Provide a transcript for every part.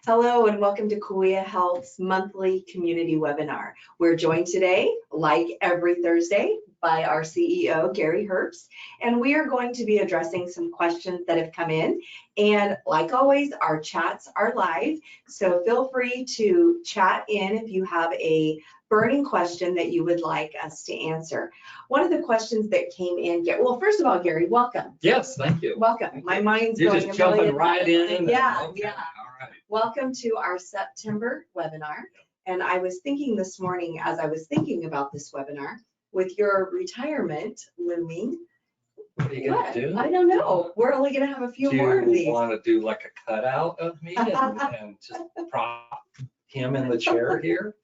Hello and welcome to Kauai Health's monthly community webinar. We're joined today, like every Thursday, by our CEO, Gary Herbst, and we are going to be addressing some questions that have come in. And like always, our chats are live, so feel free to chat in if you have a burning question that you would like us to answer. One of the questions that came in, well, first of all, Gary, welcome. Yes, thank you. Welcome. My mind's You're going just a million jumping right in. Yeah, okay. yeah. All right. Welcome to our September webinar. And I was thinking this morning, as I was thinking about this webinar, with your retirement looming, What are you gonna do? I don't know. We're only gonna have a few more of Do these. you want to do like a cutout of me and just prop him in the chair here?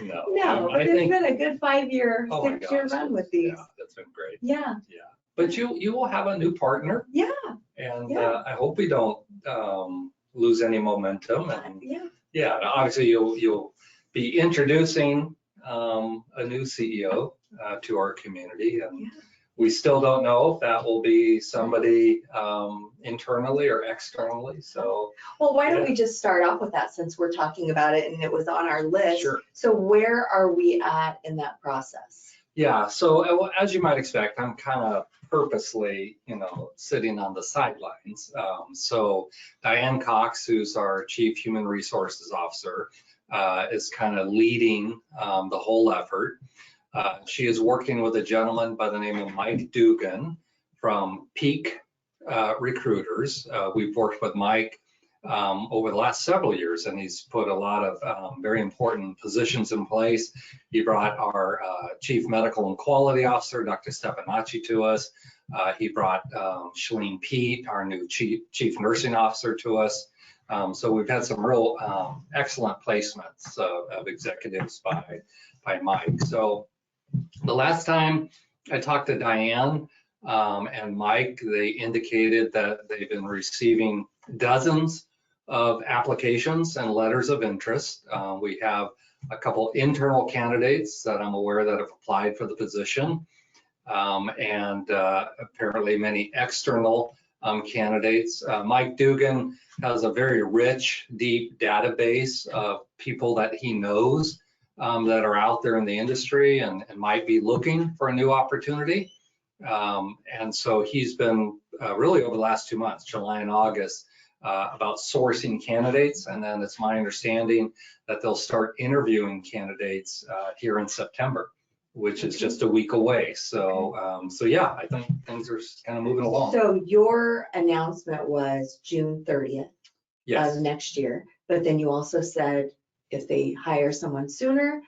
No. No, but it's been a good 5-year, Oh my 6-year gosh, run with these. Yeah, that's been great. Yeah. Yeah. But you will have a new partner, Yeah. and Yeah. I hope we don't lose any momentum. And Yeah. yeah, obviously you'll be introducing a new CEO to our community, and Yeah. we still don't know if that will be somebody internally or externally. So, well, why don't we just start off with that, since we're talking about it and it was on our list. Sure. So where are we at in that process? Yeah, so as you might expect, I'm kind of purposely, sitting on the sidelines. So Diane Cox, who's our Chief Human Resources Officer, is kind of leading the whole effort. She is working with a gentleman by the name of Mike Dugan from Peak Recruiters. We've worked with Mike over the last several years, and he's put a lot of very important positions in place. He brought our Chief Medical and Quality Officer, Dr. Stepanacci, to us. He brought Shalene Pete, our new Chief Nursing Officer, to us. So we've had some real excellent placements of executives by Mike. So the last time I talked to Diane and Mike, they indicated that they've been receiving dozens of applications and letters of interest. We have a couple internal candidates that I'm aware that have applied for the position, and apparently many external candidates. Mike Dugan has a very rich, deep database of people that he knows that are out there in the industry and might be looking for a new opportunity. And so he's been really over the last 2 months, July and August, about sourcing candidates. And then it's my understanding that they'll start interviewing candidates here in September, which is just a week away. So, so yeah, I think things are kind of moving along. So your announcement was June 30th Yes. of next year, but then you also said if they hire someone sooner,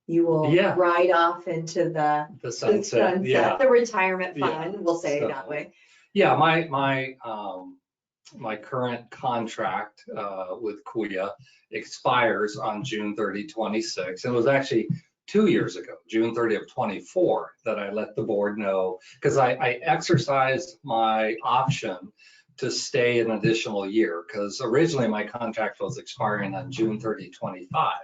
you will ride off into the sunset, the retirement fund, we'll say it that way. Yeah, my current contract with Kauai expires on June 30, 26. It was actually 2 years ago, June 30 of 24, that I let the board know, because I exercised my option to stay an additional year, because originally my contract was expiring on June 30, 25.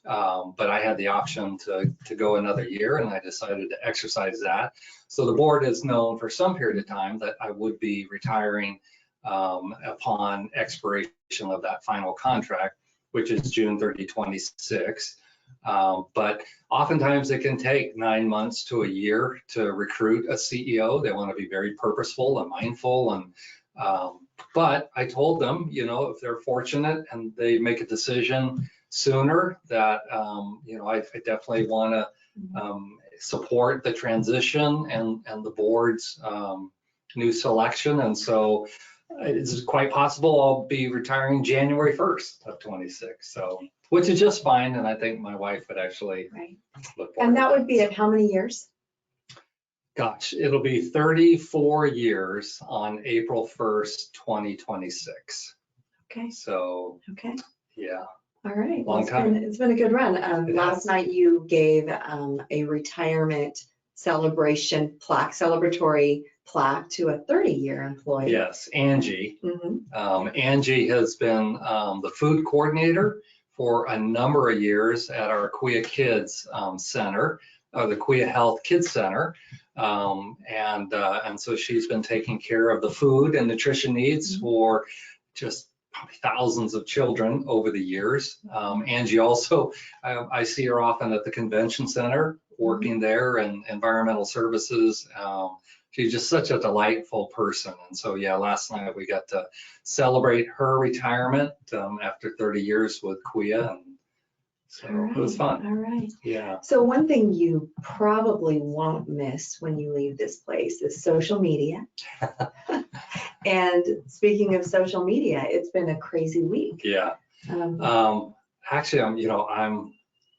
But I had the option to go another year, and I decided to exercise that. So the board has known for some period of time that I would be retiring upon expiration of that final contract, which is June 30, 26. But oftentimes it can take 9 months to a year to recruit a CEO. They want to be very purposeful and mindful. And but I told them, if they're fortunate and they make a decision sooner, that I definitely want to support the transition and the board's new selection. And so it's quite possible I'll be retiring January 1st of 26. So, which is just fine. And I think my wife would actually look forward. And that would be at how many years? Gosh, it'll be 34 years on April 1st, 2026. Okay. So, okay. Yeah. All right. Long time. It's been a good run. Last night you gave a retirement celebration plaque, celebratory plaque to a 30-year employee. Yes, Angie. Angie has been the food coordinator for a number of years at our Kauai Kids Center, the Kauai Health Kids Center. And so she's been taking care of the food and nutrition needs for just probably thousands of children over the years. Angie also, I see her often at the convention center working there and environmental services. She's just such a delightful person. And so, yeah, last night we got to celebrate her retirement after 30 years with Kuya. And so it was fun. All right. Yeah. So one thing you probably won't miss when you leave this place is social media. And speaking of social media, it's been a crazy week. Yeah. Actually,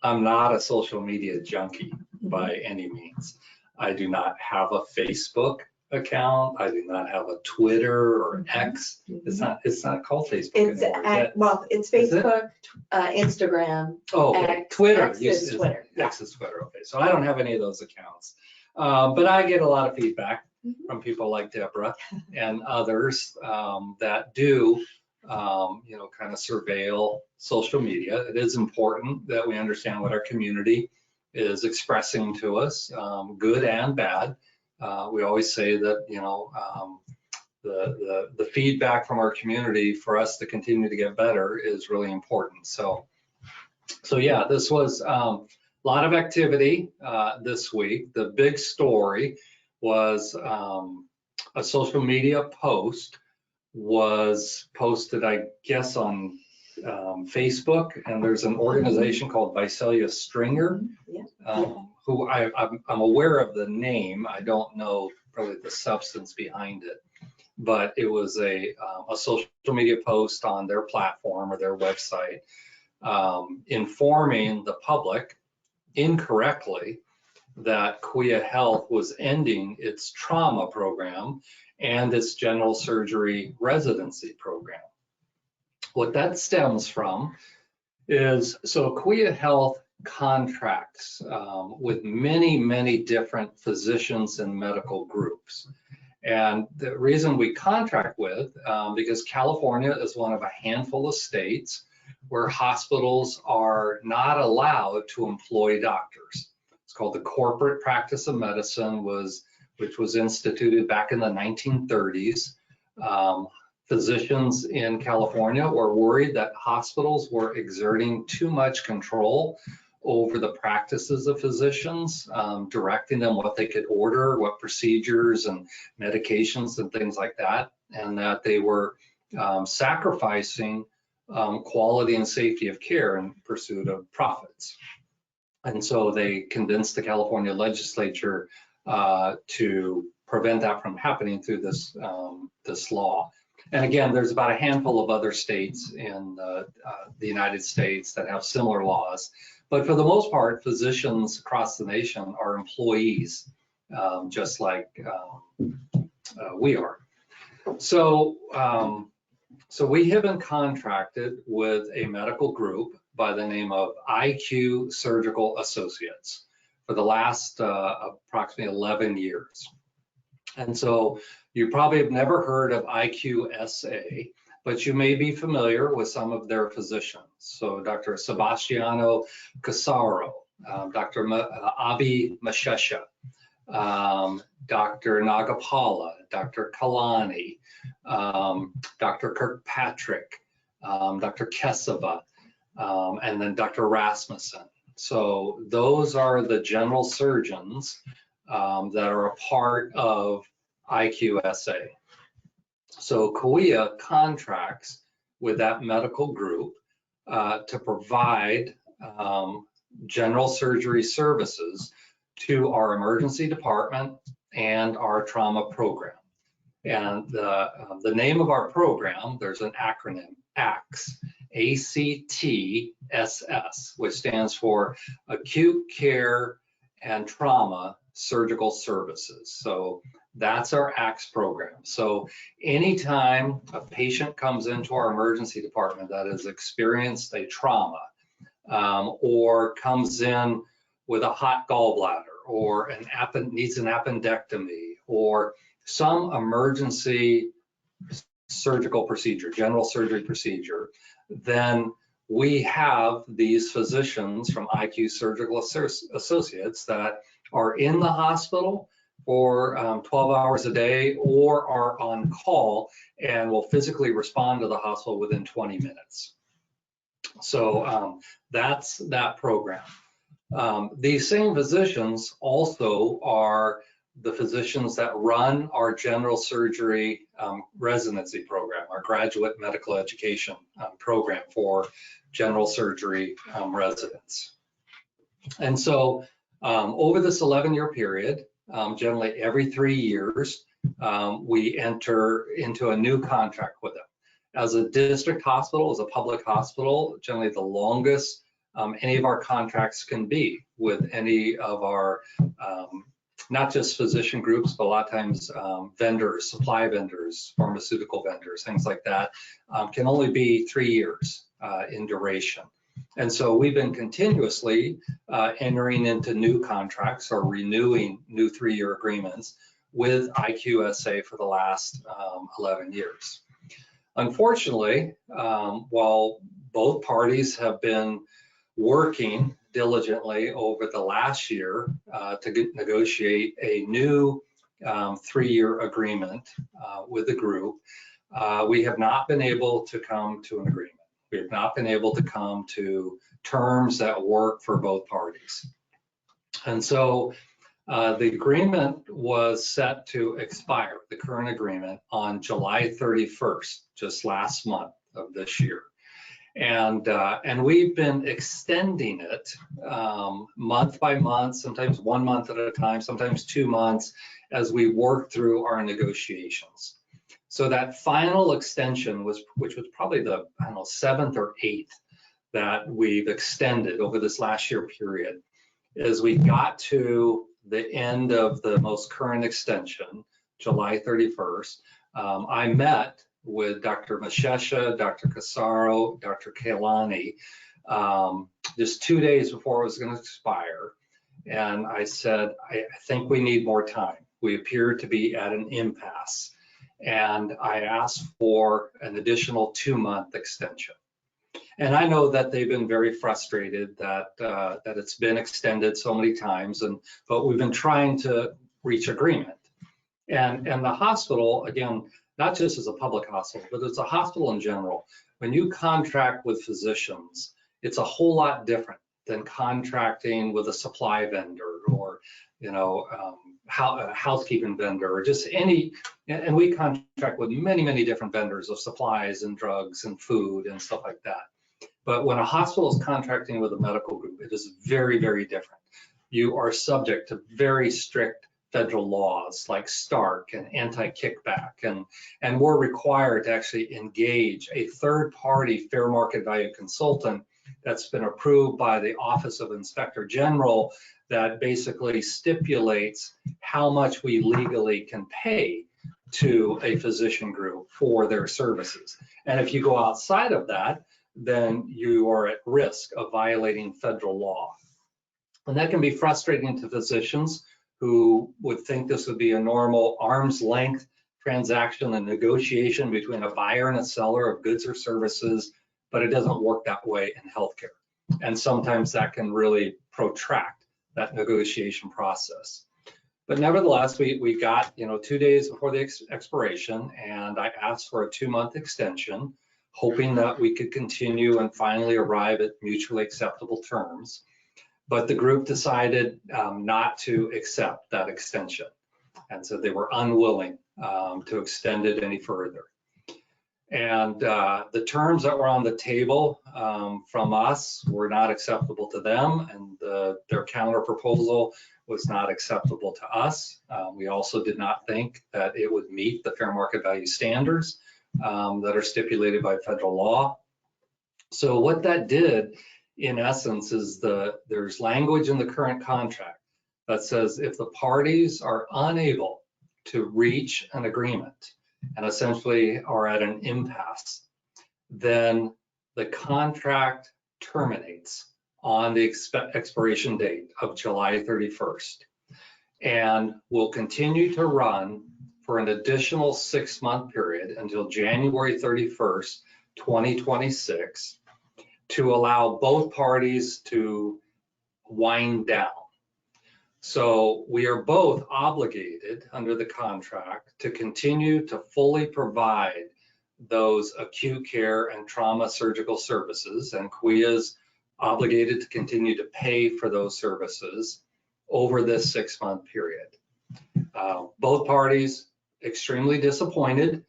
I'm not a social media junkie by any means. I do not have a Facebook account. I do not have a Twitter or X. It's not called Facebook It's anymore. it's Facebook, Instagram. Oh, X, Twitter. X is Twitter. X is Twitter. Okay, so I don't have any of those accounts, but I get a lot of feedback from people like Deborah and others that do, kind of surveil social media. It is important that we understand what our community is expressing to us, good and bad. We always say that, the feedback from our community for us to continue to get better is really important. So yeah, this was a lot of activity this week. The big story was a social media post was posted, I guess, on Facebook, and there's an organization called Visalia Stringer, who I'm aware of the name. I don't know really the substance behind it, but it was a social media post on their platform or their website informing the public incorrectly that Kuya Health was ending its trauma program and its general surgery residency program. What that stems from is, so Kuya Health contracts with many, many different physicians and medical groups. And the reason we contract with, because California is one of a handful of states where hospitals are not allowed to employ doctors. It's called the Corporate Practice of Medicine, which was instituted back in the 1930s. Physicians in California were worried that hospitals were exerting too much control over the practices of physicians, directing them what they could order, what procedures and medications and things like that, and that they were sacrificing quality and safety of care in pursuit of profits. And so they convinced the California legislature to prevent that from happening through this law. And again, there's about a handful of other states in the United States that have similar laws. But for the most part, physicians across the nation are employees, just like we are. So we have been contracted with a medical group by the name of IQ Surgical Associates for the last approximately 11 years. And so you probably have never heard of IQSA, but you may be familiar with some of their physicians. So Dr. Sebastiano Casaro, Dr. Abi Mashesha, Dr. Nagapala, Dr. Kalani, Dr. Kirkpatrick, Dr. Kesava, and then Dr. Rasmussen. So those are the general surgeons that are a part of IQSA. So Kuya contracts with that medical group to provide general surgery services to our emergency department and our trauma program. And the name of our program, there's an acronym, ACTSS, ACTSS, which stands for Acute Care and Trauma Surgical Services. So that's our ACTS program. So anytime a patient comes into our emergency department that has experienced a trauma or comes in with a hot gallbladder or needs an appendectomy or some emergency surgical procedure, general surgery procedure, then we have these physicians from IQ Surgical Associates that are in the hospital, for 12 hours a day or are on call and will physically respond to the hospital within 20 minutes. So that's that program. These same physicians also are the physicians that run our general surgery residency program, our graduate medical education program for general surgery residents. And so over this 11-year period, generally every 3 years, we enter into a new contract with them. As a district hospital, as a public hospital, generally the longest any of our contracts can be with any of our, not just physician groups, but a lot of times vendors, supply vendors, pharmaceutical vendors, things like that, can only be 3 years in duration. And so we've been continuously entering into new contracts or renewing new 3-year agreements with IQSA for the last 11 years. Unfortunately, while both parties have been working diligently over the last year to negotiate a new 3-year agreement with the group, we have not been able to come to an agreement. We have not been able to come to terms that work for both parties. And so the agreement was set to expire, the current agreement, on July 31st, just last month of this year. And we've been extending it month by month, sometimes 1 month at a time, sometimes 2 months, as we work through our negotiations. So that final extension which was probably the, I don't know, 7th or 8th that we've extended over this last year period, is we got to the end of the most current extension, July 31st. I met with Dr. Mashesha, Dr. Casaro, Dr. Kailani, just 2 days before it was going to expire. And I said, I think we need more time. We appear to be at an impasse. And I asked for an additional 2-month extension. And I know that they've been very frustrated that it's been extended so many times, but we've been trying to reach agreement. And the hospital, again, not just as a public hospital, but as a hospital in general, when you contract with physicians, it's a whole lot different than contracting with a supply vendor or, you know, a housekeeping vendor or just any, and we contract with many, many different vendors of supplies and drugs and food and stuff like that. But when a hospital is contracting with a medical group, it is very, very different. You are subject to very strict federal laws like Stark and anti-kickback, and we're required to actually engage a third-party fair market value consultant that's been approved by the Office of Inspector General that basically stipulates how much we legally can pay to a physician group for their services. And if you go outside of that, then you are at risk of violating federal law. And that can be frustrating to physicians who would think this would be a normal arm's length transaction and negotiation between a buyer and a seller of goods or services, but it doesn't work that way in healthcare. And sometimes that can really protract that negotiation process. But nevertheless, we got, 2 days before the expiration, and I asked for a 2-month extension, hoping that we could continue and finally arrive at mutually acceptable terms. But the group decided not to accept that extension. And so they were unwilling to extend it any further. And the terms that were on the table from us were not acceptable to them, and their counter proposal was not acceptable to us. We also did not think that it would meet the fair market value standards that are stipulated by federal law. So what that did, in essence, is there's language in the current contract that says if the parties are unable to reach an agreement and essentially are at an impasse, then the contract terminates on the expiration date of July 31st and will continue to run for an additional 6-month period until January 31st, 2026, to allow both parties to wind down. So we are both obligated under the contract to continue to fully provide those acute care and trauma surgical services, and Kauai is obligated to continue to pay for those services over this 6-month period. Both parties extremely disappointed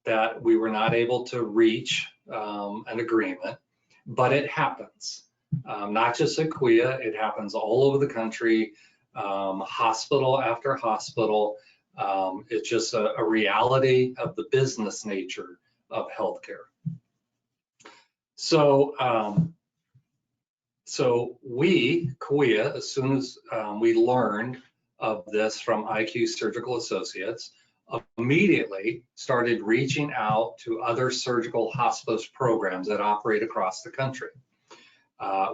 that we were not able to reach an agreement, but it happens. Not just at Kauai, it happens all over the country, hospital after hospital. It's just a reality of the business nature of healthcare. So we, Kauai, as soon as we learned of this from IQ Surgical Associates, immediately started reaching out to other surgical hospice programs that operate across the country.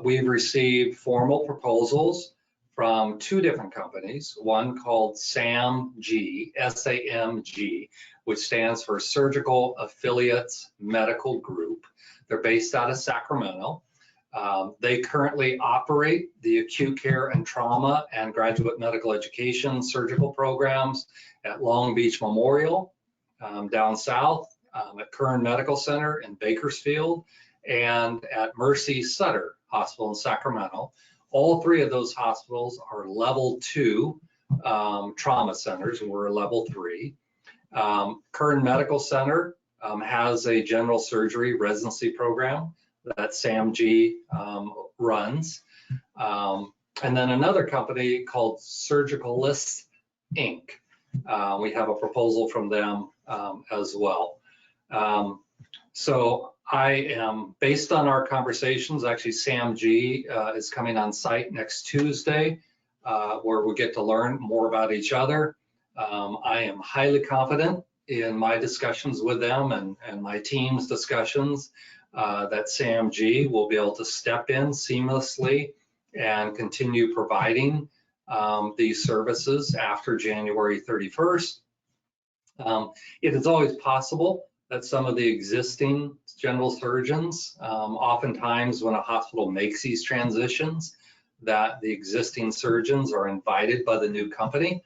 We've received formal proposals from 2 different companies, one called SAMG, S-A-M-G, which stands for Surgical Affiliates Medical Group. They're based out of Sacramento. They currently operate the acute care and trauma and graduate medical education surgical programs at Long Beach Memorial, down south, at Kern Medical Center in Bakersfield, and at Mercy Sutter Hospital in Sacramento. All 3 of those hospitals are level 2 trauma centers, and we're level 3. Kern Medical Center has a general surgery residency program that SAMG runs. And then another company called Surgicalists Inc. We have a proposal from them as well. So I am, based on our conversations, actually SAMG is coming on site next Tuesday, where we get to learn more about each other. I am highly confident in my discussions with them and my team's discussions that SAMG will be able to step in seamlessly and continue providing these services after January 31st. It is always possible that some of the existing general surgeons, oftentimes when a hospital makes these transitions, that the existing surgeons are invited by the new company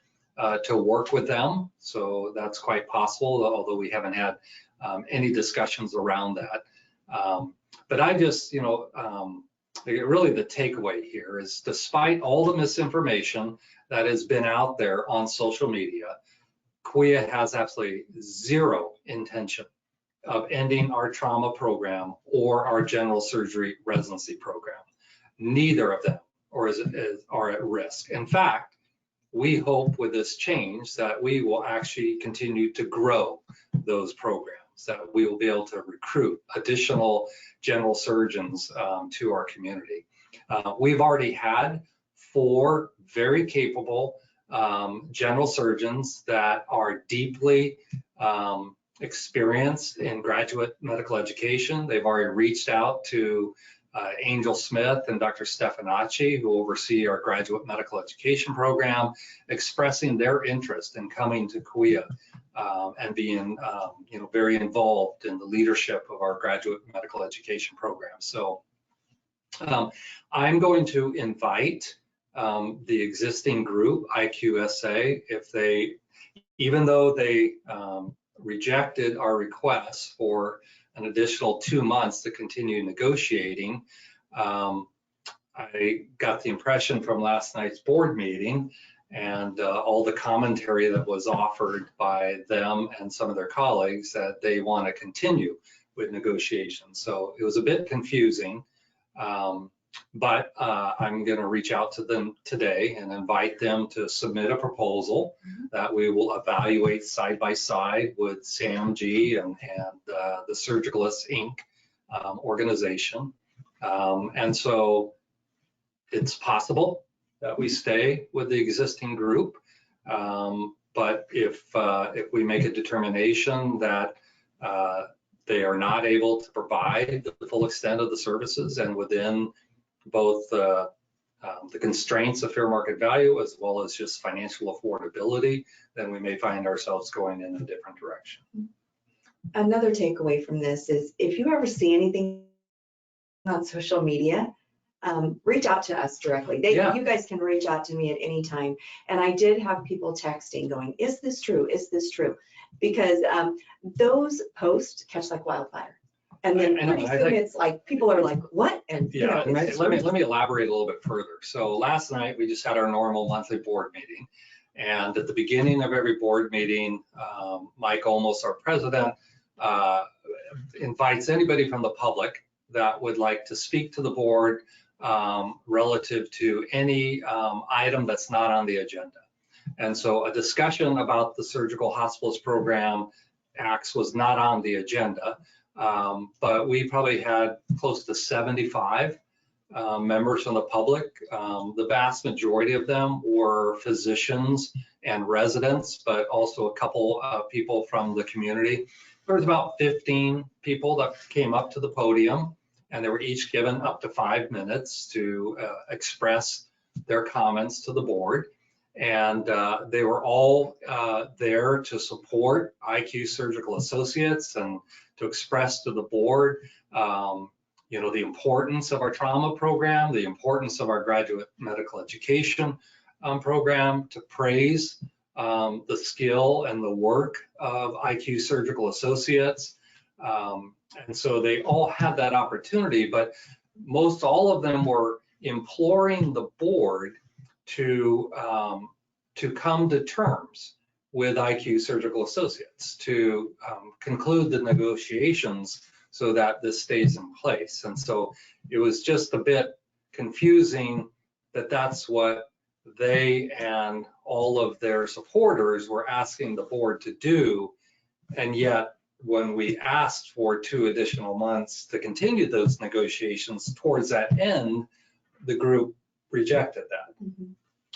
to work with them. So that's quite possible, although we haven't had any discussions around that. But I just, really the takeaway here is, despite all the misinformation that has been out there on social media, Kauai has absolutely zero intention of ending our trauma program or our general surgery residency program. Neither of them are at risk. In fact, we hope with this change that we will actually continue to grow those programs, that we will be able to recruit additional general surgeons to our community. We've already had 4 very capable general surgeons that are deeply experienced in graduate medical education. They've already reached out to Angel Smith and Dr. Stefanacci, who oversee our graduate medical education program, expressing their interest in coming to Kauai and being very involved in the leadership of our graduate medical education program. So I'm going to invite the existing group, IQSA, if they, even though they rejected our request for an additional 2 months to continue negotiating, I got the impression from last night's board meeting and all the commentary that was offered by them and some of their colleagues that they want to continue with negotiations. So it was a bit confusing. But I'm going to reach out to them today and invite them to submit a proposal that we will evaluate side by side with SAMG and the Surgicalists Inc. Organization. And so it's possible that we stay with the existing group. But if we make a determination that they are not able to provide the full extent of the services and within both the constraints of fair market value as well as just financial affordability, then we may find ourselves going in a different direction. Another takeaway from this is, if you ever see anything on social media reach out to us directly. Yeah. You guys can reach out to me at any time. And I did have people texting going, is this true? Is this true? Because those posts catch like wildfire. And then pretty soon it's like, people are like, what? And yeah, let me elaborate a little bit further. So last night we just had our normal monthly board meeting. And at the beginning of every board meeting, Mike Olmos, our president, invites anybody from the public that would like to speak to the board relative to any item that's not on the agenda. And so a discussion about the surgical hospitalist program acts was not on the agenda, but we probably had close to 75 members from the public. The vast majority of them were physicians and residents, but also a couple of people from the community. There was about 15 people that came up to the podium, and they were each given up to 5 minutes to express their comments to the board. And they were all there to support IQ Surgical Associates and to express to the board you know, the importance of our trauma program, the importance of our graduate medical education program, to praise the skill and the work of IQ Surgical Associates. And so they all had that opportunity, but most all of them were imploring the board to come to terms with IQ Surgical Associates, to conclude the negotiations so that this stays in place. And so it was just a bit confusing that that's what they and all of their supporters were asking the board to do. And yet, when we asked for 2 additional months to continue those negotiations towards that end, the group rejected that. Mm-hmm.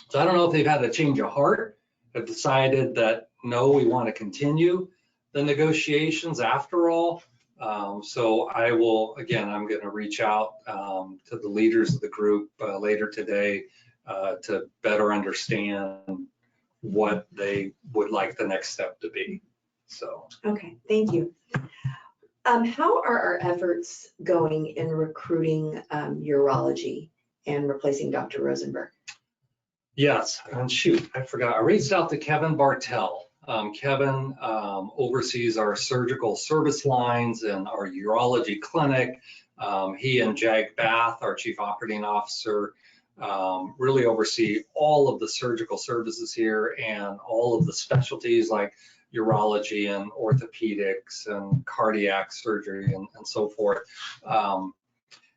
So I don't know if they've had a change of heart, have decided that, no, we want to continue the negotiations after all. So I will, again, I'm going to reach out to the leaders of the group later today to better understand what they would like the next step to be. So. Okay, thank you. How are our efforts going in recruiting urology and replacing Dr. Rosenberg? Yes, and shoot, I forgot. I reached out to Kevin Bartel. Kevin oversees our surgical service lines and our urology clinic. He and Jag Bath, our chief operating officer, really oversee all of the surgical services here and all of the specialties like urology and orthopedics and cardiac surgery and so forth.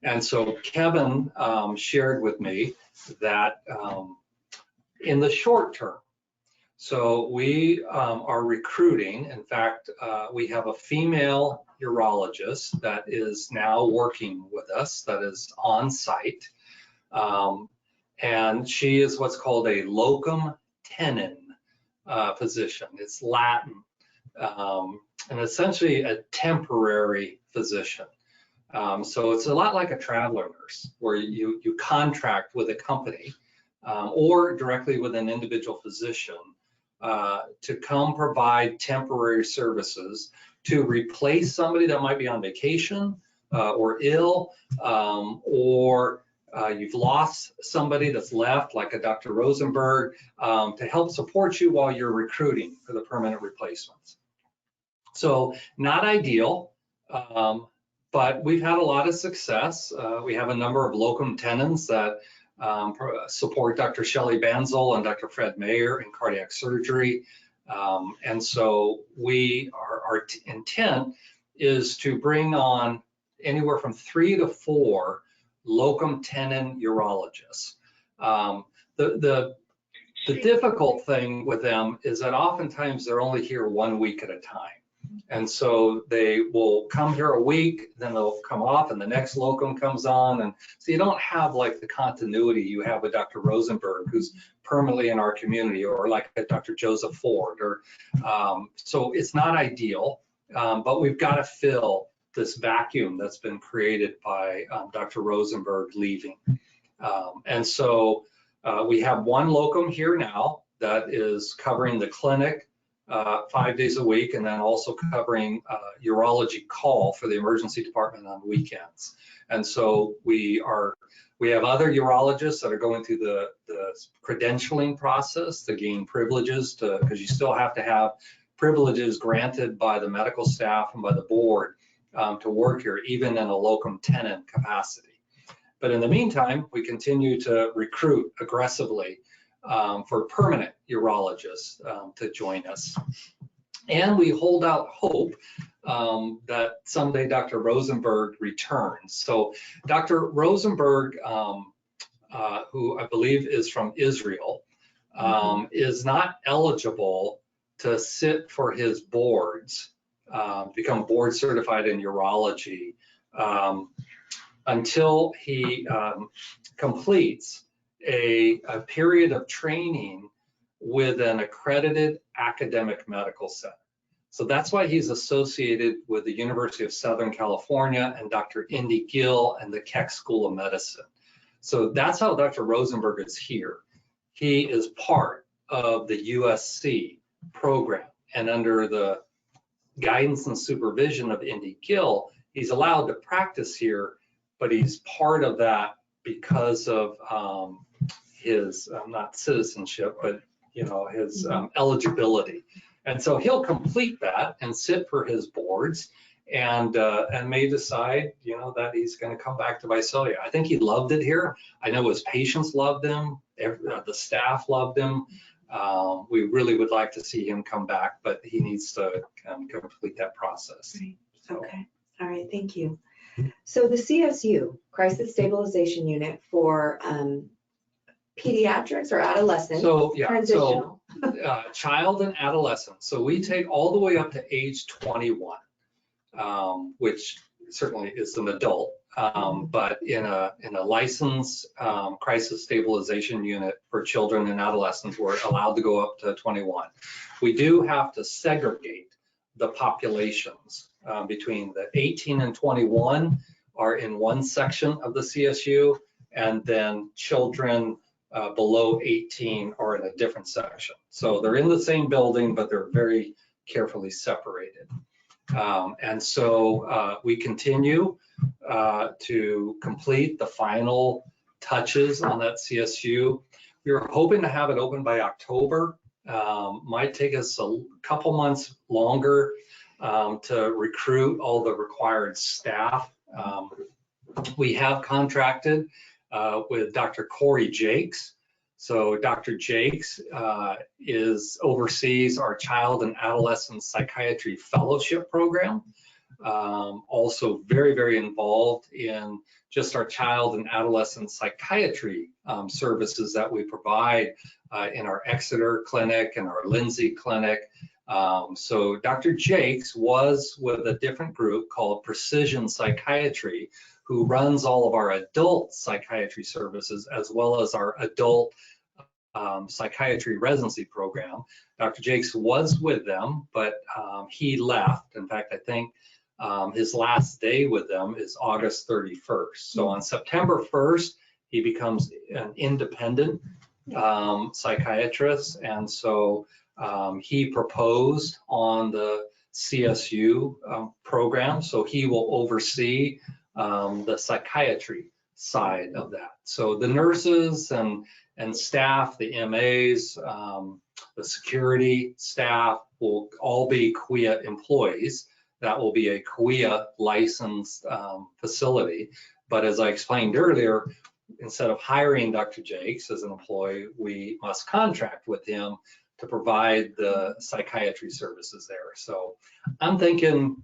And so Kevin shared with me that in the short term, so we are recruiting. In fact, we have a female urologist that is now working with us, that is on site. And she is what's called a locum tenens physician. It's Latin, and essentially a temporary physician. So it's a lot like a traveler nurse, where you contract with a company or directly with an individual physician to come provide temporary services to replace somebody that might be on vacation or ill, or you've lost somebody that's left, like a Dr. Rosenberg, to help support you while you're recruiting for the permanent replacements. So not ideal, but we've had a lot of success. We have a number of locum tenens that support Dr. Shelley Banzel and Dr. Fred Mayer in cardiac surgery. And so our intent is to bring on anywhere from 3 to 4 locum tenens urologists. The difficult thing with them is that oftentimes they're only here 1 week at a time. And so they will come here a week, then they'll come off and the next locum comes on. And so you don't have like the continuity you have with Dr. Rosenberg, who's permanently in our community, or like a Dr. Joseph Ford. Or so it's not ideal, but we've got to fill this vacuum that's been created by Dr. Rosenberg leaving. And so we have 1 locum here now that is covering the clinic 5 days a week, and then also covering urology call for the emergency department on weekends. And so we have other urologists that are going through the credentialing process to gain privileges, because you still have to have privileges granted by the medical staff and by the board to work here, even in a locum tenens capacity. But in the meantime, we continue to recruit aggressively for permanent urologists to join us. And we hold out hope that someday Dr. Rosenberg returns. So Dr. Rosenberg, who I believe is from Israel, is not eligible to sit for his boards, become board certified in urology, until he completes a period of training with an accredited academic medical center. So that's why he's associated with the University of Southern California and Dr. Indy Gill and the Keck School of Medicine. So that's how Dr. Rosenberg is here. He is part of the USC program, and under the guidance and supervision of Indy Gill, he's allowed to practice here, but he's part of that because of his not citizenship, but his eligibility. And so he'll complete that and sit for his boards, and may decide that he's going to come back to Visalia. I think he loved it here. I know his patients loved him. The staff loved him. We really would like to see him come back, but he needs to complete that process. Right. Okay. All right. Thank you. So the CSU, Crisis Stabilization Unit for pediatrics or adolescents, so yeah, transitional. So child and adolescent. So we take all the way up to age 21, which certainly is an adult, but in a licensed crisis stabilization unit for children and adolescents, we're allowed to go up to 21. We do have to segregate the populations between the 18 and 21 are in one section of the CSU, and then children below 18 are in a different section. So they're in the same building, but they're very carefully separated. And so we continue to complete the final touches on that CSU. We were hoping to have it open by October. Might take us a couple months longer to recruit all the required staff. We have contracted with Dr. Corey Jakes. So Dr. Jakes oversees our Child and Adolescent Psychiatry Fellowship Program. Also very, very involved in just our child and adolescent psychiatry services that we provide in our Exeter clinic and our Lindsay clinic. So Dr. Jakes was with a different group called Precision Psychiatry, who runs all of our adult psychiatry services as well as our adult psychiatry residency program. Dr. Jakes was with them, but he left. In fact, I think his last day with them is August 31st. So on September 1st, he becomes an independent psychiatrist. And so he proposed on the CSU program. So he will oversee the psychiatry side of that. So the nurses and staff, the MAs, the security staff will all be CWEA employees. That will be a CWEA licensed facility. But as I explained earlier, instead of hiring Dr. Jakes as an employee, we must contract with him to provide the psychiatry services there. So I'm thinking,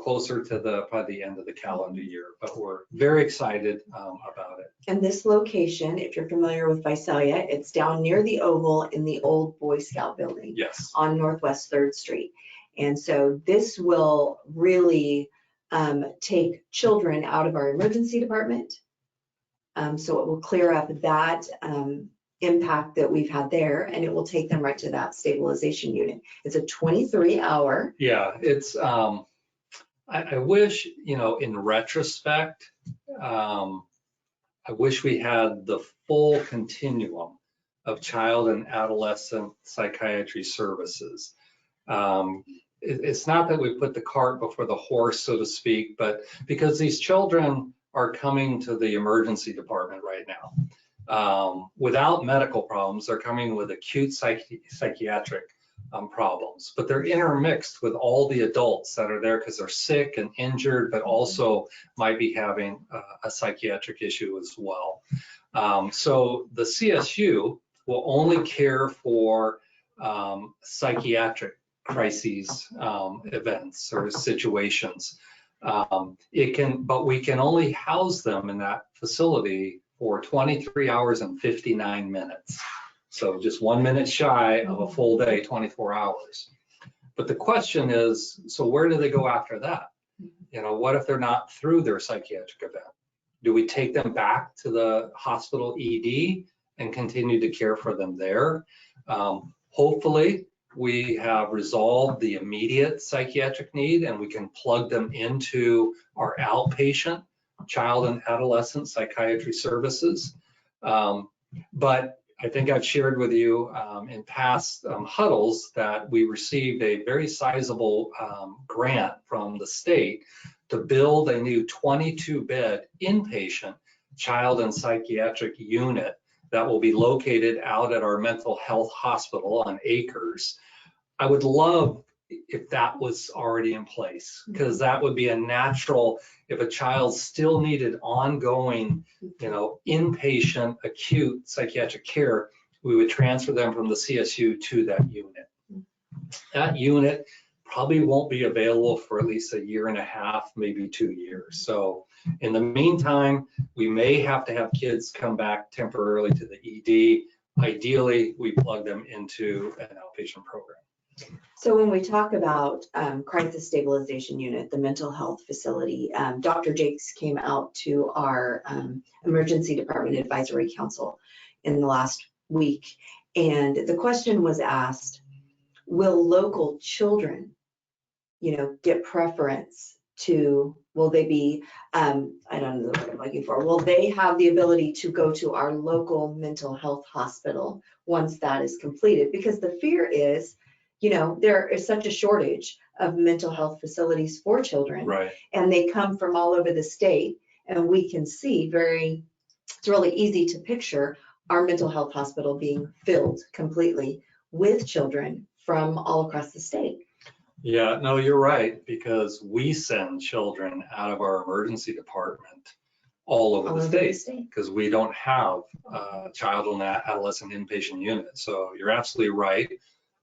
closer to probably the end of the calendar year, but we're very excited about it. And this location, if you're familiar with Visalia, it's down near the Oval in the old Boy Scout building. Yes. On Northwest 3rd Street. And so this will really take children out of our emergency department. So it will clear up that impact that we've had there, and it will take them right to that stabilization unit. It's a 23-hour. Yeah, it's, I wish, in retrospect, I wish we had the full continuum of child and adolescent psychiatry services. It's not that we put the cart before the horse, so to speak, but because these children are coming to the emergency department right now without medical problems. They're coming with acute psychiatric problems, but they're intermixed with all the adults that are there because they're sick and injured, but also might be having a psychiatric issue as well. So the CSU will only care for psychiatric crises events or situations. But we can only house them in that facility for 23 hours and 59 minutes. So just 1 minute shy of a full day, 24 hours. But the question is, so where do they go after that? You know, what if they're not through their psychiatric event? Do we take them back to the hospital ED and continue to care for them there? Hopefully, we have resolved the immediate psychiatric need and we can plug them into our outpatient child and adolescent psychiatry services. But I think I've shared with you in past huddles that we received a very sizable grant from the state to build a new 22-bed inpatient child and psychiatric unit that will be located out at our mental health hospital on Acres. I would love if that was already in place, because that would be a natural, if a child still needed ongoing, you know, inpatient acute psychiatric care, we would transfer them from the CSU to that unit. That unit probably won't be available for at least 1.5 years, maybe 2 years. So in the meantime, we may have to have kids come back temporarily to the ED. Ideally, we plug them into an outpatient program. So when we talk about crisis stabilization unit, the mental health facility, Dr. Jakes came out to our emergency department advisory council in the last week. And the question was asked, will local children, you know, get preference to, will they be, I don't know what I'm looking for, will they have the ability to go to our local mental health hospital once that is completed? Because the fear is, you know, there is such a shortage of mental health facilities for children, right? And they come from all over the state, and we can see it's really easy to picture our mental health hospital being filled completely with children from all across the state. Yeah, no, you're right, because we send children out of our emergency department all over the state because we don't have a child and adolescent inpatient unit. So you're absolutely right.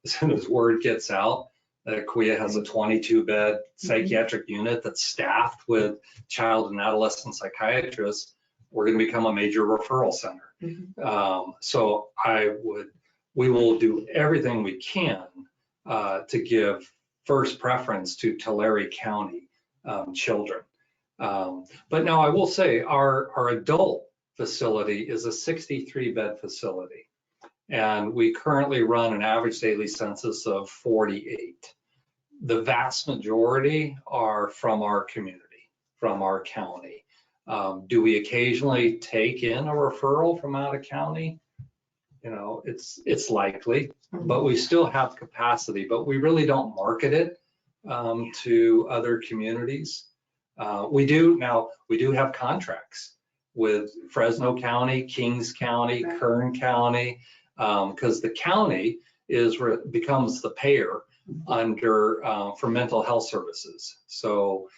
As soon as word gets out that Kauai has a 22-bed psychiatric unit that's staffed with child and adolescent psychiatrists, we're going to become a major referral center. So we will do everything we can to give first preference to Tulare County children. But now I will say our adult facility is a 63-bed facility. And we currently run an average daily census of 48. The vast majority are from our community, from our county. Do we occasionally take in a referral from out of county? You know, it's likely, but we still have capacity, but we really don't market it to other communities. We do have contracts with Fresno County, Kings County, Kern County, because the county becomes the payer under for mental health services. So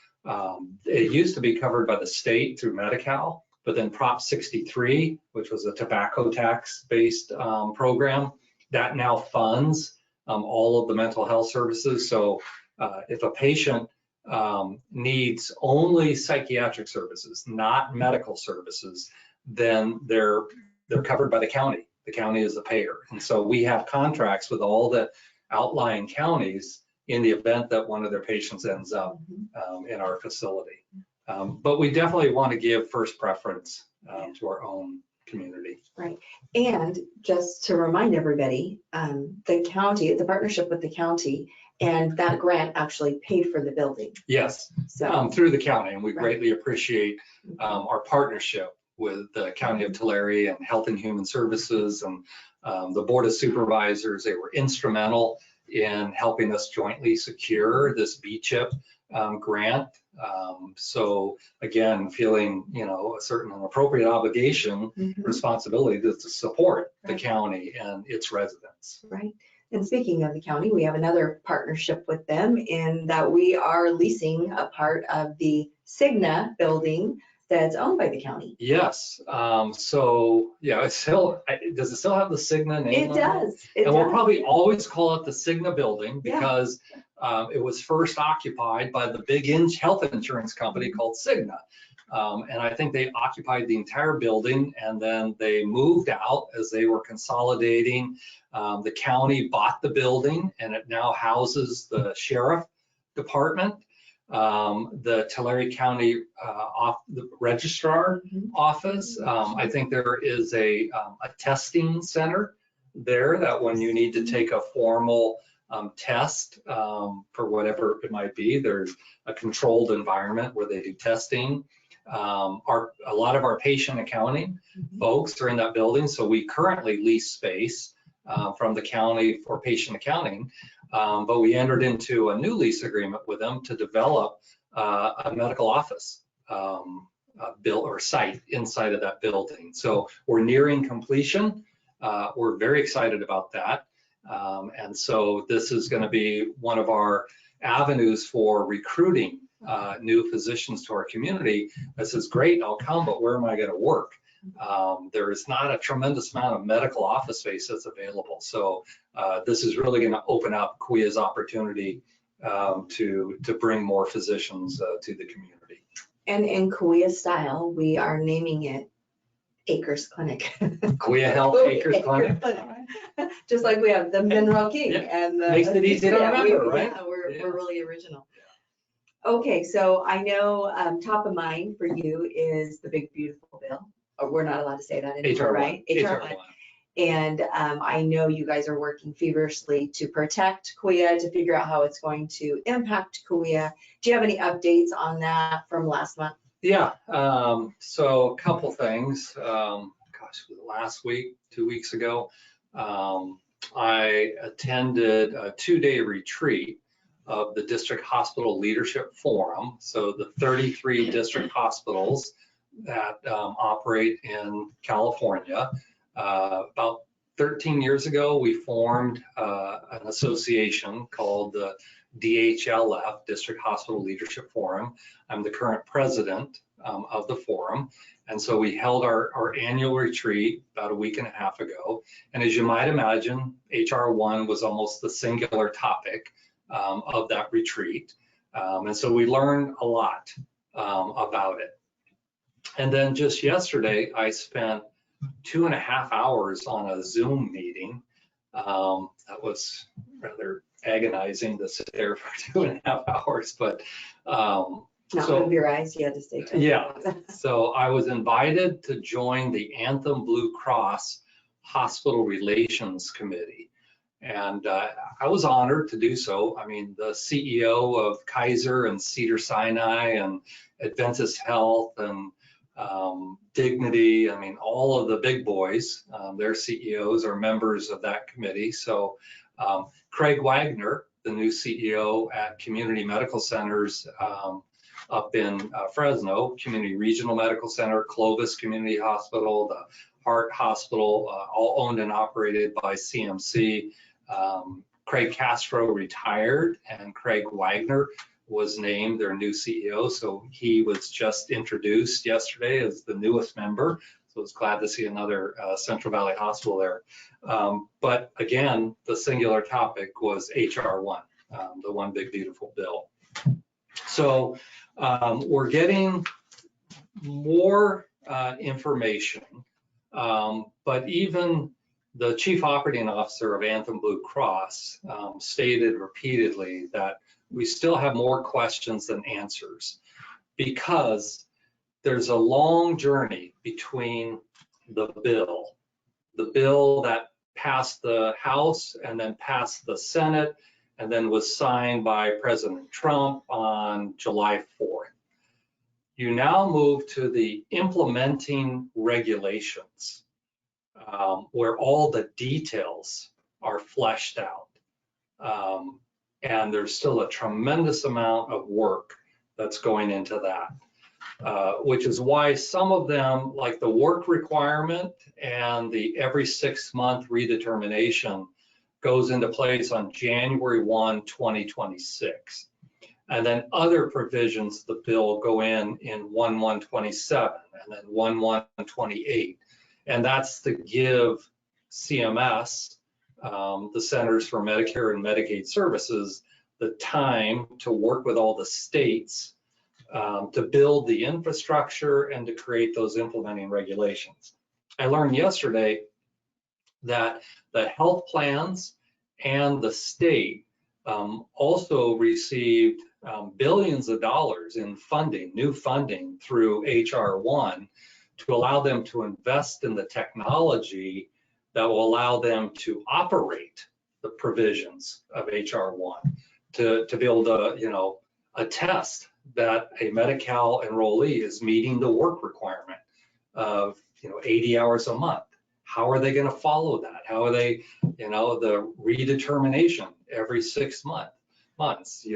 it used to be covered by the state through Medi-Cal, but then Prop 63, which was a tobacco tax-based program, that now funds all of the mental health services. So if a patient needs only psychiatric services, not medical services, then they're covered by the county. The county is the payer. And so we have contracts with all the outlying counties in the event that one of their patients ends up in our facility. But we definitely want to give first preference to our own community. Right. And just to remind everybody, the county, the partnership with the county, and that grant actually paid for the building. Yes, so through the county, and we greatly appreciate our partnership with the County of Tulare and Health and Human Services and the Board of Supervisors. They were instrumental in helping us jointly secure this BCHIP grant. So again, feeling, a certain and appropriate obligation, responsibility to support the county and its residents. Right. And speaking of the county, we have another partnership with them in that we are leasing a part of the Cigna building that's owned by the county. Yes. So yeah, does it still have the Cigna name? It does. And we'll probably always call it the Cigna building because it was first occupied by the big health insurance company called Cigna. And I think they occupied the entire building, and then they moved out as they were consolidating. The county bought the building, and it now houses the sheriff department, the Tulare County the registrar office. I think there is a testing center there that when you need to take a formal test for whatever it might be, there's a controlled environment where they do testing. A lot of our patient accounting folks are in that building, so we currently lease space from the county for patient accounting, but we entered into a new lease agreement with them to develop a medical office built or site inside of that building. So we're nearing completion. We're very excited about that. And so this is going to be one of our avenues for recruiting new physicians to our community. That says, great, I'll come, but where am I going to work? There is not a tremendous amount of medical office space that's available. So this is really going to open up Cahuia's opportunity to bring more physicians to the community. And in Cahuia style, we are naming it Acres Clinic. Cahuia Health Acres Clinic. Just like we have the Monroe King and the. Makes it easy to remember, right? Yeah, we're really original. Okay, so I know top of mind for you is the big beautiful bill. Or we're not allowed to say that anymore, right? HR1. And I know you guys are working feverishly to protect Cahuia, to figure out how it's going to impact Cahuia. Do you have any updates on that from last month? Yeah, so a couple things. Last week, 2 weeks ago, I attended a 2-day retreat of the District Hospital Leadership Forum. So the 33 district hospitals that operate in California. About 13 years ago, we formed an association called the DHLF, District Hospital Leadership Forum. I'm the current president of the forum. And so we held our annual retreat about a week and a half ago. And as you might imagine, HR1 was almost the singular topic of that retreat. And so we learned a lot about it. And then just yesterday, I spent 2.5 hours on a Zoom meeting. That was rather agonizing to sit there for 2.5 hours, but not move your eyes, you had to stay tuned. Yeah, so I was invited to join the Anthem Blue Cross Hospital Relations Committee. And I was honored to do so. I mean, the CEO of Kaiser and Cedars-Sinai and Adventist Health and Dignity, I mean, all of the big boys, their CEOs are members of that committee. So Craig Wagner, the new CEO at Community Medical Centers up in Fresno, Community Regional Medical Center, Clovis Community Hospital, the Heart Hospital, all owned and operated by CMC. Craig Castro retired and Craig Wagner was named their new CEO. So he was just introduced yesterday as the newest member. So I was glad to see another Central Valley hospital there. But again, the singular topic was HR1, the one big beautiful bill. So we're getting more information, but even the chief operating officer of Anthem Blue Cross stated repeatedly that we still have more questions than answers because there's a long journey between the bill that passed the House and then passed the Senate and then was signed by President Trump on July 4th. You now move to the implementing regulations where all the details are fleshed out. And there's still a tremendous amount of work that's going into that, which is why some of them, like the work requirement and the every 6-month redetermination, goes into place on January 1, 2026. And then other provisions of the bill go in 1/1/27 and then 1/1/28. And that's to give CMS, the Centers for Medicare and Medicaid Services, the time to work with all the states to build the infrastructure and to create those implementing regulations. I learned yesterday that the health plans and the state also received billions of dollars in funding, new funding through HR 1 to allow them to invest in the technology that will allow them to operate the provisions of HR 1 to be able to, attest that a Medi-Cal enrollee is meeting the work requirement of, 80 hours a month. How are they going to follow that? How are they, the redetermination every 6 months,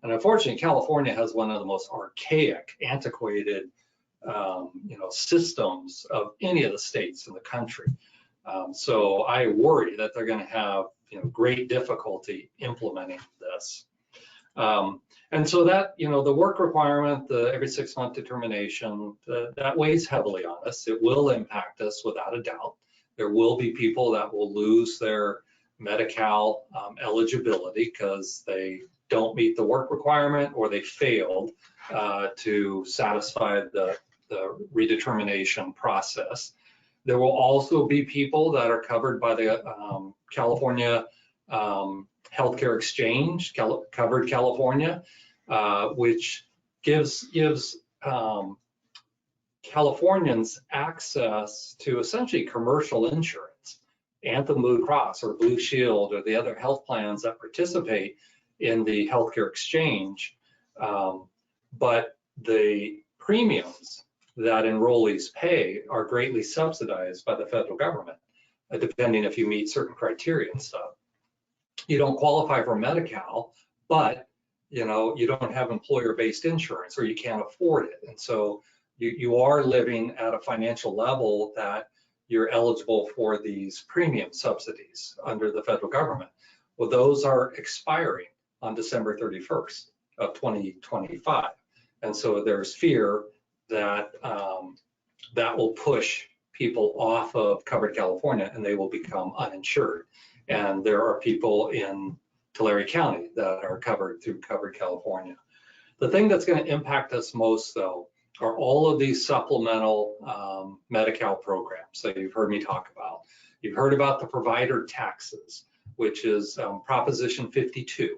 and unfortunately, California has one of the most archaic, antiquated, systems of any of the states in the country. So I worry that they're going to have, great difficulty implementing this. And so that, the work requirement, the every 6-month determination, that weighs heavily on us. It will impact us without a doubt. There will be people that will lose their Medi-Cal eligibility because they don't meet the work requirement or they failed to satisfy the redetermination process. There will also be people that are covered by the California Healthcare Exchange, Covered California, which gives Californians access to essentially commercial insurance. Anthem Blue Cross or Blue Shield or the other health plans that participate in the healthcare exchange, but the premiums that enrollees pay are greatly subsidized by the federal government, depending if you meet certain criteria and stuff. You don't qualify for Medi-Cal, but you don't have employer-based insurance or you can't afford it, and so you are living at a financial level that you're eligible for these premium subsidies under the federal government. Well, those are expiring on December 31st of 2025. And so there's fear that that will push people off of Covered California and they will become uninsured. And there are people in Tulare County that are covered through Covered California. The thing that's going to impact us most, though, are all of these supplemental Medi-Cal programs that you've heard me talk about. You've heard about the provider taxes, which is Proposition 52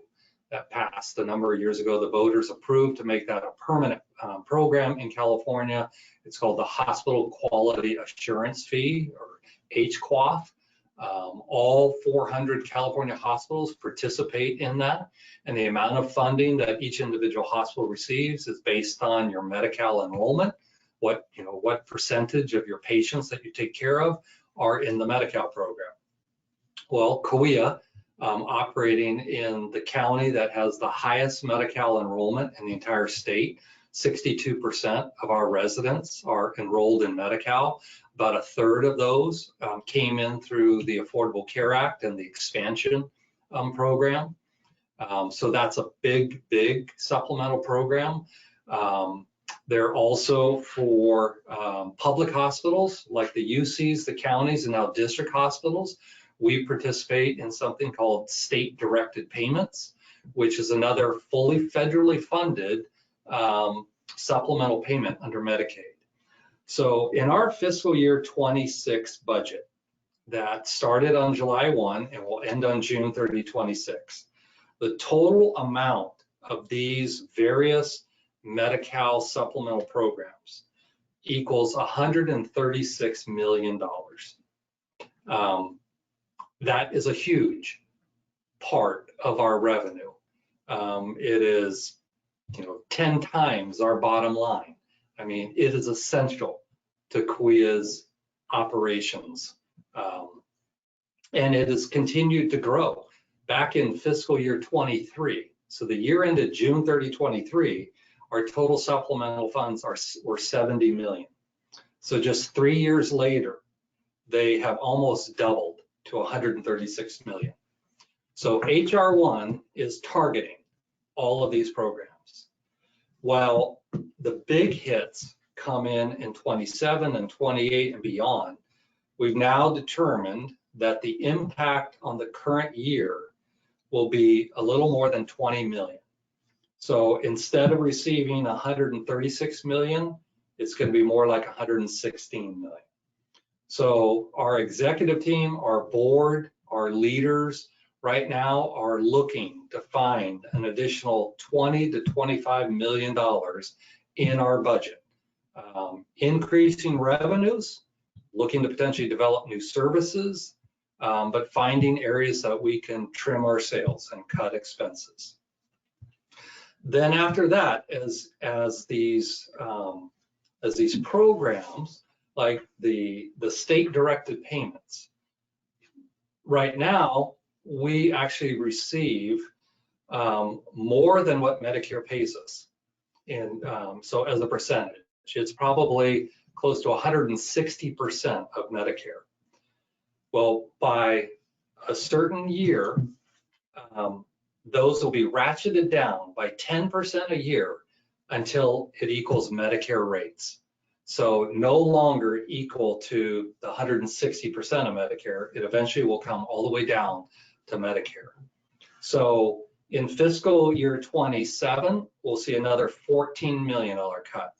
that passed a number of years ago. The voters approved to make that a permanent program in California. It's called the Hospital Quality Assurance Fee, or HQAF. All 400 California hospitals participate in that, and the amount of funding that each individual hospital receives is based on your Medi-Cal enrollment. What percentage of your patients that you take care of are in the Medi-Cal program. Well, Cahuilla, operating in the county that has the highest Medi-Cal enrollment in the entire state, 62% of our residents are enrolled in Medi-Cal. About a third of those came in through the Affordable Care Act and the expansion program. So that's a big, big supplemental program. They're also for public hospitals like the UCs, the counties, and now district hospitals. We participate in something called state-directed payments, which is another fully federally funded supplemental payment under Medicaid. So in our fiscal year 26 budget that started on July 1 and will end on June 30, 26, the total amount of these various Medi-Cal supplemental programs equals $136 million. That is a huge part of our revenue. It is, 10 times our bottom line. I mean, it is essential to Cahuilla's operations, and it has continued to grow. back in fiscal year 23, so the year ended June 30, 23, our total supplemental funds were 70 million. So just 3 years later, they have almost doubled to 136 million. So HR1 is targeting all of these programs. While the big hits come in 27 and 28 and beyond, we've now determined that the impact on the current year will be a little more than 20 million. So instead of receiving 136 million, it's going to be more like 116 million. So our executive team, our board, our leaders right now are looking to find an additional 20 to 25 million dollars in our budget. Increasing revenues, looking to potentially develop new services, but finding areas that we can trim our sales and cut expenses. Then after that, as these programs like the state directed payments, right now we actually receive more than what Medicare pays us, and so as a percentage, it's probably close to 160% of Medicare. Well, by a certain year, those will be ratcheted down by 10% a year until it equals Medicare rates. So no longer equal to the 160% of Medicare, it eventually will come all the way down to Medicare. So in fiscal year 27, we'll see another $14 million cut.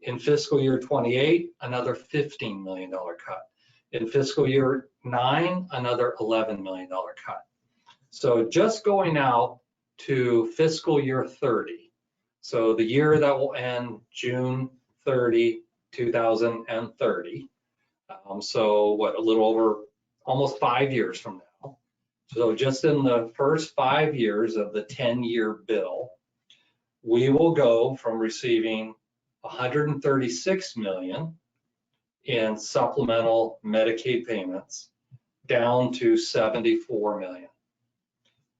In fiscal year 28, another $15 million cut. In fiscal year 9, another $11 million cut. So just going out to fiscal year 30, so the year that will end June 30, 2030. So what, a little over almost 5 years from now. So just in the first 5 years of the 10-year bill, we will go from receiving 136 million in supplemental Medicaid payments down to 74 million.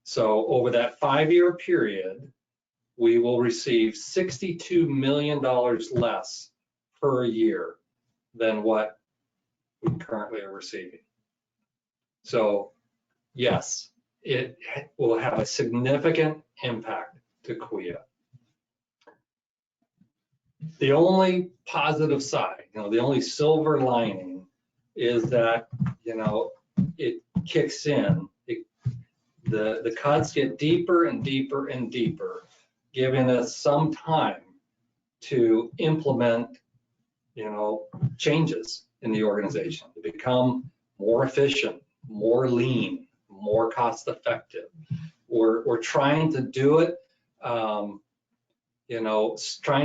So over that 5-year period, we will receive $62 million less per year than what we currently are receiving. So yes, it will have a significant impact to CWEA. The only positive side, the only silver lining is that, it kicks in. The cuts get deeper and deeper and deeper, giving us some time to implement, changes in the organization to become more efficient, more lean, more cost effective. We're trying to do it, trying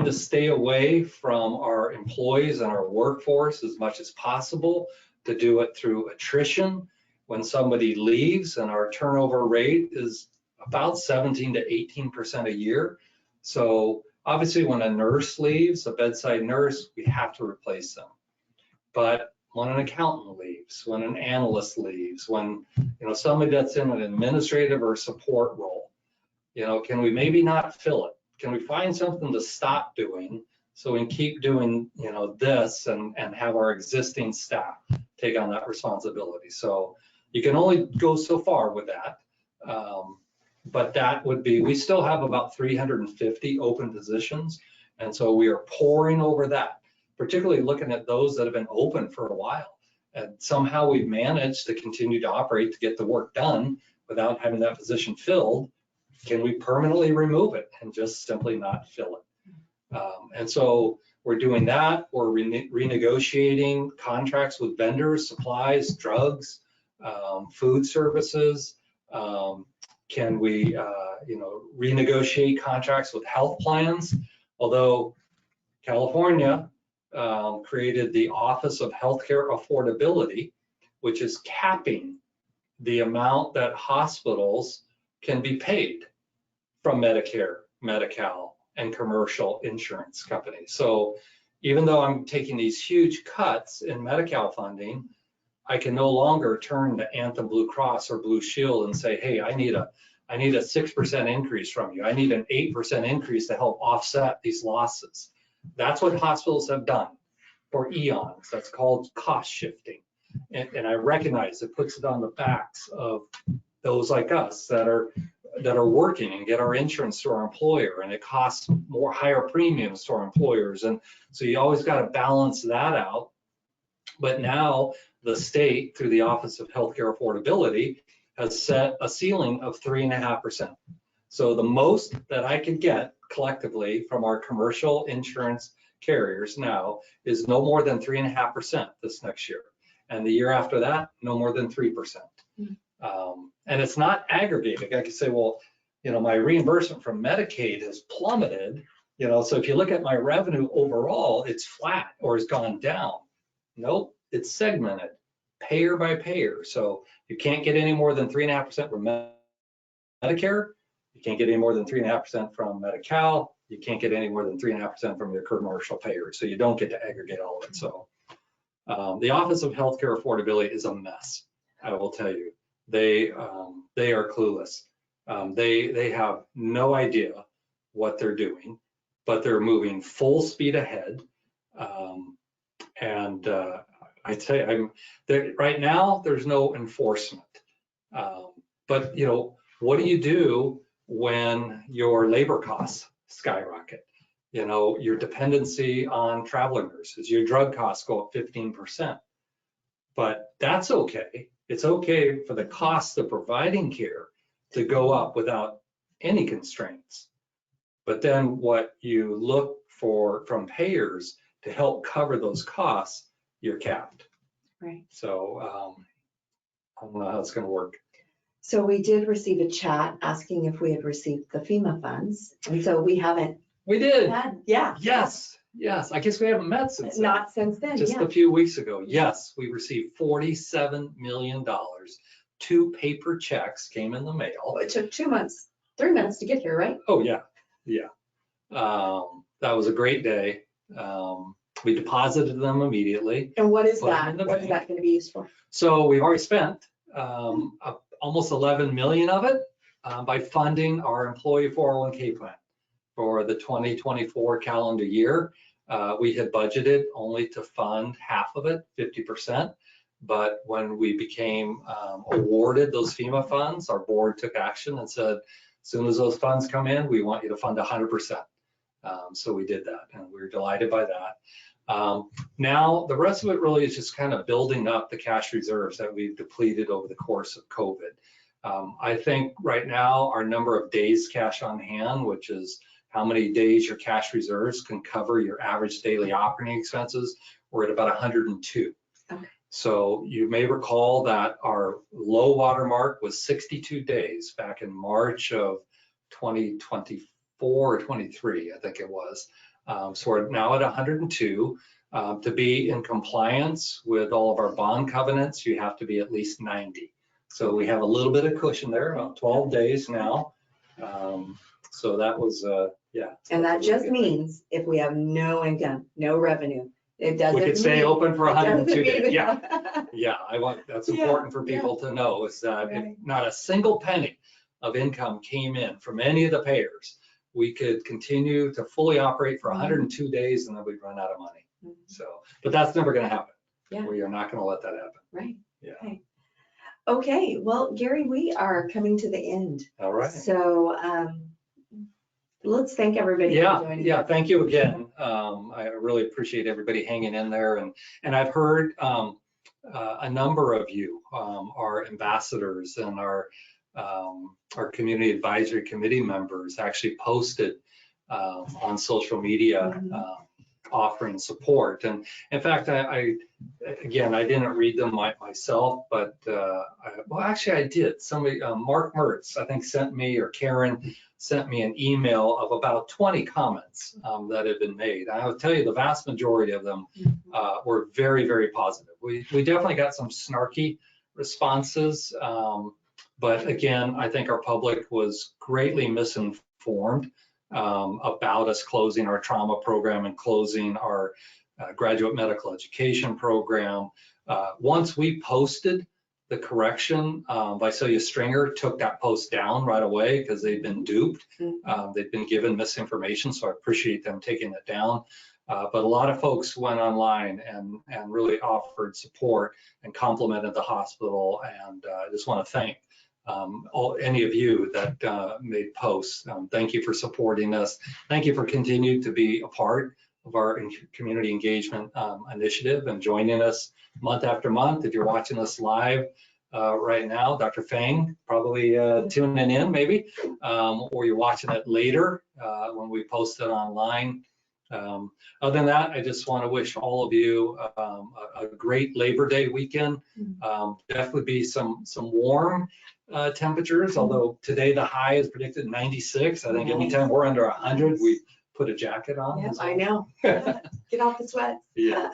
to stay away from our employees and our workforce as much as possible, to do it through attrition. When somebody leaves, and our turnover rate is about 17 to 18% a year. So obviously when a nurse leaves, a bedside nurse, we have to replace them. But when an accountant leaves, when an analyst leaves, when somebody that's in an administrative or support role, can we maybe not fill it? Can we find something to stop doing so we can keep doing this and have our existing staff take on that responsibility? So you can only go so far with that. But that would be, we still have about 350 open positions. And so we are pouring over that, particularly looking at those that have been open for a while. And somehow we've managed to continue to operate to get the work done without having that position filled. Can we permanently remove it and just simply not fill it? And so we're doing that. We're renegotiating contracts with vendors, supplies, drugs, food services. Can we, renegotiate contracts with health plans? Although California created the Office of Healthcare Affordability, which is capping the amount that hospitals can be paid from Medicare, Medi-Cal, and commercial insurance companies. So even though I'm taking these huge cuts in Medi-Cal funding, I can no longer turn to Anthem Blue Cross or Blue Shield and say, hey, I need a 6% increase from you. I need an 8% increase to help offset these losses. That's what hospitals have done for eons. That's called cost shifting. And I recognize it puts it on the backs of those like us that are working and get our insurance to our employer, and it costs more higher premiums to our employers. And so you always got to balance that out. But now the state, through the Office of Healthcare Affordability, has set a ceiling of 3.5%. So the most that I could get collectively from our commercial insurance carriers now is no more than 3.5% this next year. And the year after that, no more than 3%. And it's not aggregating. I could say, well, my reimbursement from Medicaid has plummeted. So if you look at my revenue overall, it's flat or has gone down. Nope, it's segmented, payer by payer. So you can't get any more than 3.5% from Medicare. You can't get any more than 3.5% from Medi-Cal. You can't get any more than 3.5% from your commercial payers. So you don't get to aggregate all of it. So the Office of Healthcare Affordability is a mess, I will tell you. They are clueless. They have no idea what they're doing, but they're moving full speed ahead. I tell you, right now there's no enforcement. But what do you do when your labor costs skyrocket? Your dependency on traveler nurses, your drug costs go up 15%. But that's okay. It's okay for the cost of providing care to go up without any constraints. But then what you look for from payers to help cover those costs, you're capped. Right. So I don't know how it's going to work. So we did receive a chat asking if we had received the FEMA funds. And so we haven't. We did. Yeah. Yes. I guess we haven't met since then. Not since then. Just a few weeks ago. Yes, we received $47 million. 2 paper checks came in the mail. It took 3 months to get here, right? Oh, yeah. That was a great day. We deposited them immediately. And what is that? What is that going to be used for? So we've already spent almost 11 million of it by funding our employee 401k plan for the 2024 calendar year. We had budgeted only to fund half of it, 50%. But when we became awarded those FEMA funds, our board took action and said, as soon as those funds come in, we want you to fund 100%. So we did that, and we were delighted by that. Now, the rest of it really is just kind of building up the cash reserves that we've depleted over the course of COVID. I think right now our number of days cash on hand, which is how many days your cash reserves can cover your average daily operating expenses, we're at about 102. Okay. So you may recall that our low water mark was 62 days back in March of 2024 or 23, I think it was. So we're now at 102. To be in compliance with all of our bond covenants, you have to be at least 90. So we have a little bit of cushion there, about 12 days now. So that was, yeah. And that just means if we have no income, no revenue, it doesn't. We could stay open for 102 days. Yeah, that's important for people to know is that if not a single penny of income came in from any of the payers, we could continue to fully operate for 102 days and then we'd run out of money. So, but that's never going to happen. Yeah. We are not going to let that happen. Right. Yeah. Okay. Well, Gary, we are coming to the end. All right. So let's thank everybody for joining. Yeah. Thank you again. I really appreciate everybody hanging in there. And I've heard a number of you, our ambassadors and our community advisory committee members actually posted on social media offering support. And in fact, I didn't read them myself, but well, actually I did. Somebody, Mark Mertz, I think sent me, or Karen sent me an email of about 20 comments that had been made. I will tell you the vast majority of them were very, very positive. We definitely got some snarky responses. But again, I think our public was greatly misinformed about us closing our trauma program and closing our graduate medical education program. Once we posted the correction, Visalia Stringer took that post down right away because they've been duped. They've been given misinformation, so I appreciate them taking it down. But a lot of folks went online and really offered support and complimented the hospital. And I just want to thank any of you that made posts. Thank you for supporting us. Thank you for continuing to be a part of our community engagement initiative and joining us month after month. If you're watching us live right now, Dr. Fang, probably tuning in maybe, or you're watching it later when we post it online. Other than that, I just want to wish all of you a great Labor Day weekend. Definitely be some warm temperatures, although today the high is predicted 96. I think anytime we're under 100, we put a jacket on. Yeah, I know. Get off the sweat. Yeah.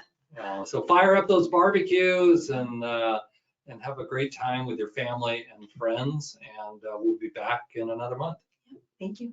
So fire up those barbecues and have a great time with your family and friends. And we'll be back in another month. Thank you.